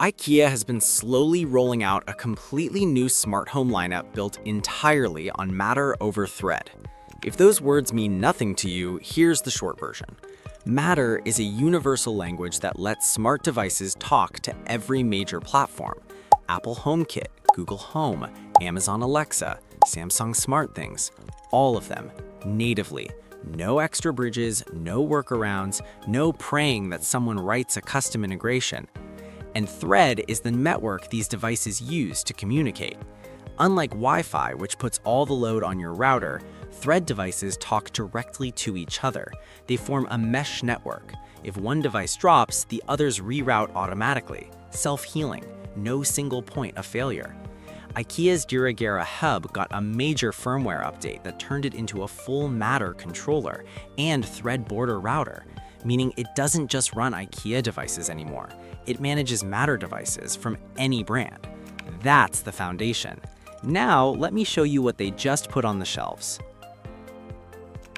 IKEA has been slowly rolling out a completely new smart home lineup built entirely on Matter over Thread. If those words mean nothing to you, here's the short version. Matter is a universal language that lets smart devices talk to every major platform. Apple HomeKit, Google Home, Amazon Alexa, Samsung SmartThings, all of them, natively. No extra bridges, no workarounds, no praying that someone writes a custom integration. And Thread is the network these devices use to communicate. Unlike Wi-Fi, which puts all the load on your router, Thread devices talk directly to each other. They form a mesh network. If one device drops, the others reroute automatically. Self-healing, no single point of failure. IKEA's Dirigera hub got a major firmware update that turned it into a full Matter controller and Thread border router, meaning it doesn't just run IKEA devices anymore. It manages Matter devices from any brand. That's the foundation. Now, let me show you what they just put on the shelves.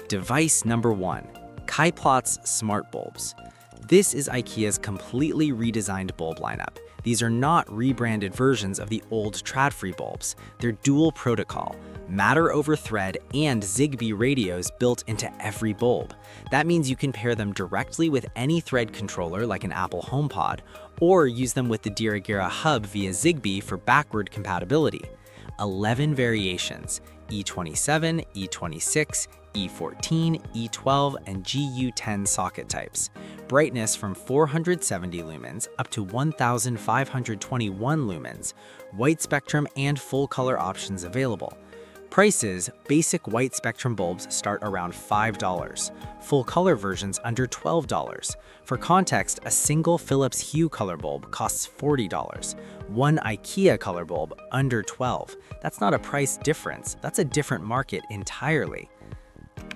Device number 1, Kaiplot's Smart Bulbs. This is IKEA's completely redesigned bulb lineup. These are not rebranded versions of the old Tradfree bulbs. They're dual protocol, Matter over Thread and Zigbee radios built into every bulb. That means you can pair them directly with any Thread controller like an Apple HomePod, or use them with the Dirigera hub via Zigbee for backward compatibility. 11 variations, E27, E26, E14, E12, and GU10 socket types. Brightness from 470 lumens up to 1521 lumens. White spectrum and full color options available. Prices: basic white spectrum bulbs start around $5. Full color versions under $12. For context, a single Philips Hue color bulb costs $40. One IKEA color bulb under $12. That's not a price difference, that's a different market entirely.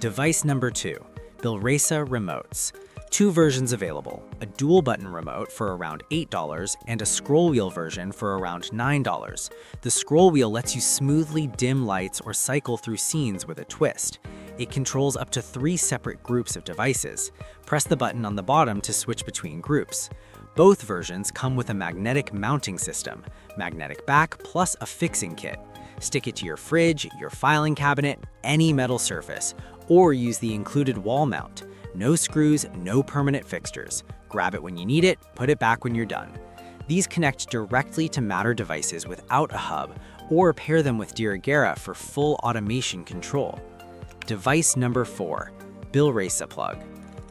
Device number 2, Bilresa remotes. 2 versions available, a dual button remote for around $8 and a scroll wheel version for around $9. The scroll wheel lets you smoothly dim lights or cycle through scenes with a twist. It controls up to 3 separate groups of devices. Press the button on the bottom to switch between groups. Both versions come with a magnetic mounting system, magnetic back plus a fixing kit. Stick it to your fridge, your filing cabinet, any metal surface, or use the included wall mount. No screws, no permanent fixtures. Grab it when you need it, put it back when you're done. These connect directly to Matter devices without a hub, or pair them with Dirigera for full automation control. Device number 4, Bilresa plug.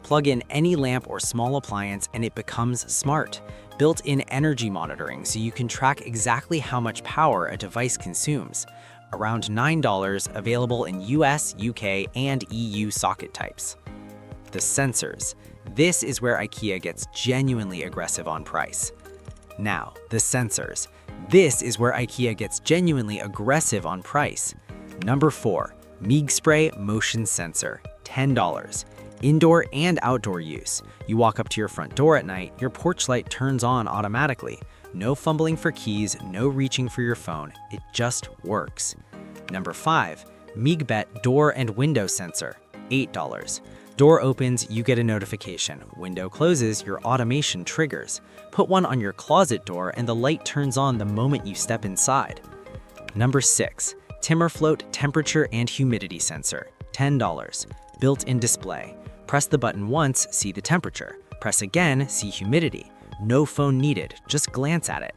Plug in any lamp or small appliance and it becomes smart. Built-in energy monitoring so you can track exactly how much power a device consumes. Around $9, available in US, UK, and EU socket types. The sensors. This is where IKEA gets genuinely aggressive on price. Now, the sensors. This is where IKEA gets genuinely aggressive on price. Number 4, Miegspray motion sensor, $10. Indoor and outdoor use. You walk up to your front door at night, your porch light turns on automatically. No fumbling for keys, no reaching for your phone. It just works. Number 5, Miegbet door and window sensor, $8. Door opens, you get a notification. Window closes, your automation triggers. Put one on your closet door and the light turns on the moment you step inside. Number 6, Timmerfloat temperature and humidity sensor, $10. Built-in display. Press the button once, see the temperature. Press again, see humidity. No phone needed, just glance at it.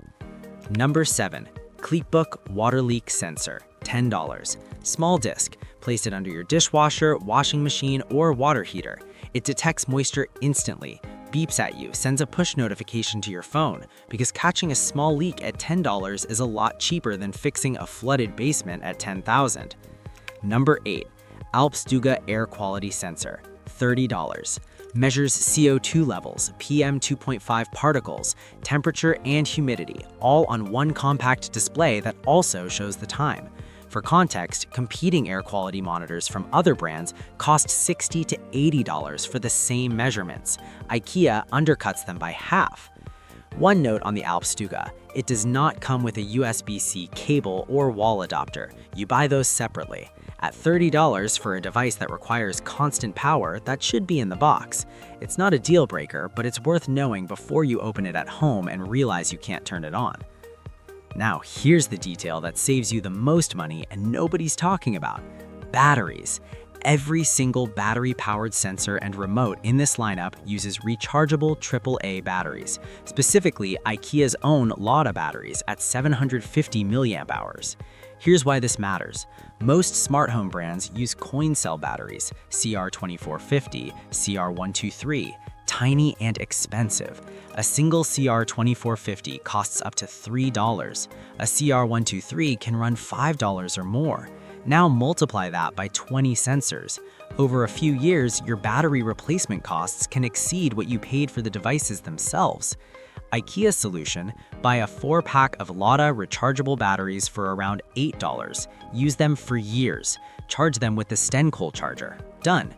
Number 7, Cleatbook water leak sensor, $10. Small disc. Place it under your dishwasher, washing machine, or water heater. It detects moisture instantly, beeps at you, sends a push notification to your phone, because catching a small leak at $10 is a lot cheaper than fixing a flooded basement at $10,000. Number 8, Alpstuga air quality sensor, $30. Measures CO2 levels, PM 2.5 particles, temperature, and humidity, all on one compact display that also shows the time. For context, competing air quality monitors from other brands cost $60 to $80 for the same measurements. IKEA undercuts them by half. One note on the Alpstuga, it does not come with a USB-C cable or wall adapter. You buy those separately. At $30 for a device that requires constant power, that should be in the box. It's not a deal breaker, but it's worth knowing before you open it at home and realize you can't turn it on. Now, here's the detail that saves you the most money and nobody's talking about: batteries. Every single battery-powered sensor and remote in this lineup uses rechargeable AAA batteries, specifically IKEA's own Lauda batteries at 750 mAh. Here's why this matters. Most smart home brands use coin cell batteries, CR2450, CR123, tiny and expensive. A single CR2450 costs up to $3. A CR123 can run $5 or more. Now multiply that by 20 sensors. Over a few years, your battery replacement costs can exceed what you paid for the devices themselves. IKEA's solution: buy a 4-pack of Lauda rechargeable batteries for around $8. Use them for years. Charge them with the Stencoal charger. Done.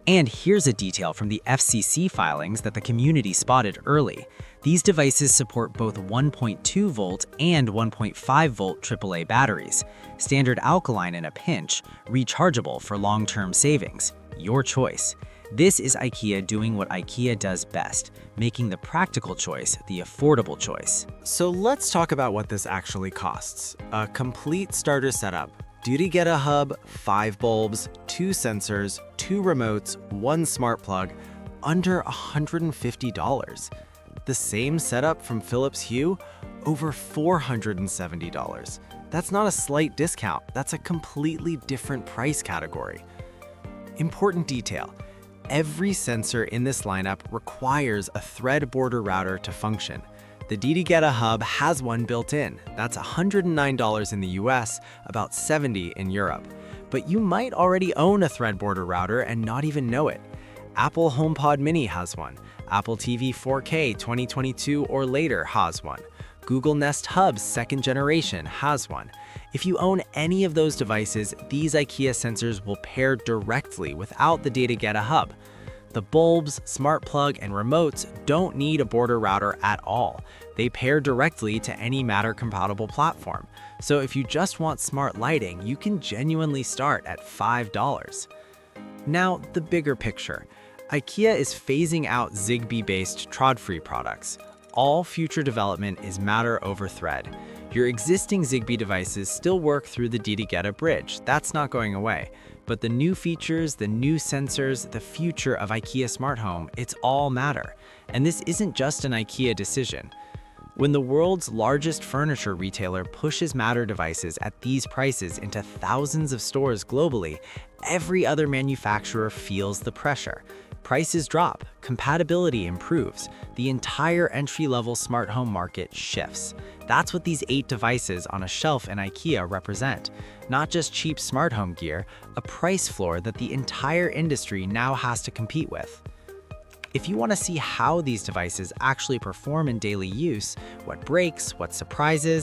And here's a detail from the FCC filings that the community spotted early. These devices support both 1.2 volt and 1.5 volt AAA batteries. Standard alkaline in a pinch, rechargeable for long-term savings. Your choice. This is IKEA doing what IKEA does best, making the practical choice the affordable choice. So let's talk about what this actually costs. A complete starter setup. Duty get a hub, 5 bulbs, 2 sensors, 2 remotes, 1 smart plug, under $150. The same setup from Philips Hue, over $470. That's not a slight discount, that's a completely different price category. Important detail: every sensor in this lineup requires a thread border router to function. The DD-Geta hub has one built in. That's $109 in the US, about $70 in Europe. But you might already own a thread border router and not even know it. Apple HomePod Mini has one. Apple TV 4K 2022 or later has one. Google Nest Hub's 2nd generation has one. If you own any of those devices, these IKEA sensors will pair directly without the DD-Geta hub. The bulbs, smart plug, and remotes don't need a border router at all. They pair directly to any Matter-compatible platform. So if you just want smart lighting, you can genuinely start at $5. Now, the bigger picture. IKEA is phasing out Zigbee-based Tråd-free products. All future development is Matter over Thread. Your existing Zigbee devices still work through the DD-Geta bridge. That's not going away. But the new features, the new sensors, the future of IKEA Smart Home, it's all Matter. And this isn't just an IKEA decision. When the world's largest furniture retailer pushes Matter devices at these prices into thousands of stores globally, every other manufacturer feels the pressure. Prices drop, compatibility improves, the entire entry-level smart home market shifts. That's what these 8 devices on a shelf in IKEA represent. Not just cheap smart home gear, a price floor that the entire industry now has to compete with. If you want to see how these devices actually perform in daily use, what breaks, what surprises,